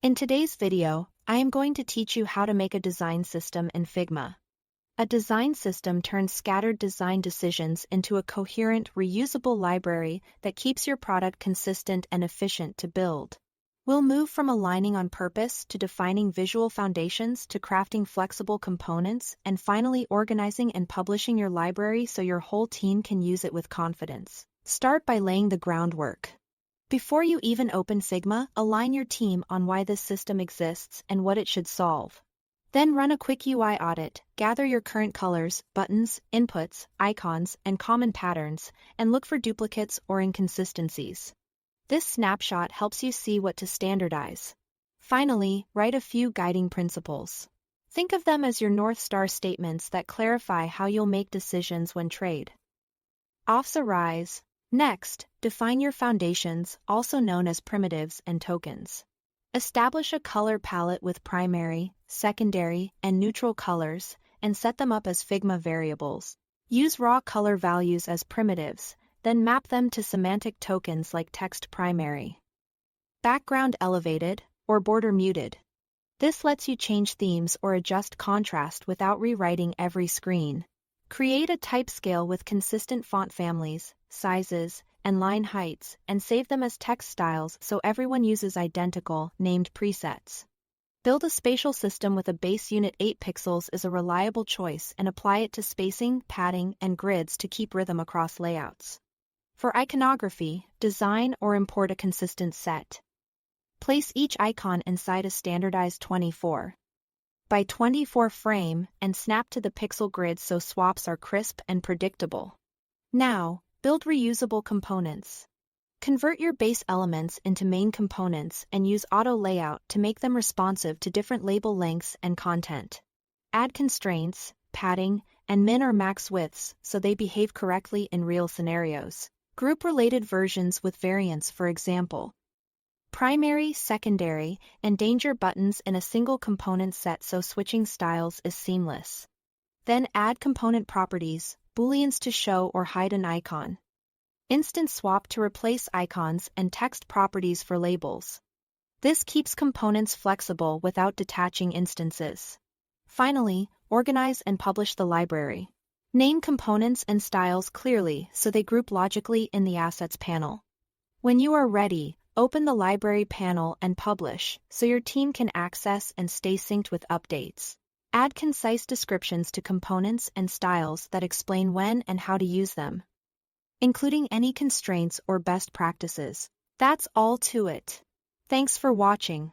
In today's video, I am going to teach you how to make a design system in Figma. A design system turns scattered design decisions into a coherent, reusable library that keeps your product consistent and efficient to build. We'll move from aligning on purpose to defining visual foundations to crafting flexible components and finally organizing and publishing your library so your whole team can use it with confidence. Start by laying the groundwork. Before you even open Figma, align your team on why this system exists and what it should solve. Then run a quick UI audit, gather your current colors, buttons, inputs, icons, and common patterns, and look for duplicates or inconsistencies. This snapshot helps you see what to standardize. Finally, write a few guiding principles. Think of them as your North Star statements that clarify how you'll make decisions when trade offs arise. Next, define your foundations, also known as primitives and tokens. Establish a color palette with primary, secondary, and neutral colors, and set them up as Figma variables. Use raw color values as primitives, then map them to semantic tokens like text primary. Background elevated, or border muted. This lets you change themes or adjust contrast without rewriting every screen. Create a type scale with consistent font families, sizes, and line heights, and save them as text styles so everyone uses identical, named presets. Build a spatial system with a base unit 8 pixels is a reliable choice and apply it to spacing, padding, and grids to keep rhythm across layouts. For iconography, design or import a consistent set. Place each icon inside a standardized 24 by 24 frame and snap to the pixel grid so swaps are crisp and predictable. Now, build reusable components. Convert your base elements into main components and use auto layout to make them responsive to different label lengths and content. Add constraints, padding, and min or max widths so they behave correctly in real scenarios. Group related versions with variants, for example. Primary, secondary, and danger buttons in a single component set so switching styles is seamless. Then add component properties, booleans to show or hide an icon. Instant swap to replace icons and text properties for labels. This keeps components flexible without detaching instances. Finally, organize and publish the library. Name components and styles clearly so they group logically in the Assets panel. When you are ready, open the Library panel and publish so your team can access and stay synced with updates. Add concise descriptions to components and styles that explain when and how to use them, including any constraints or best practices. That's all to it. Thanks for watching.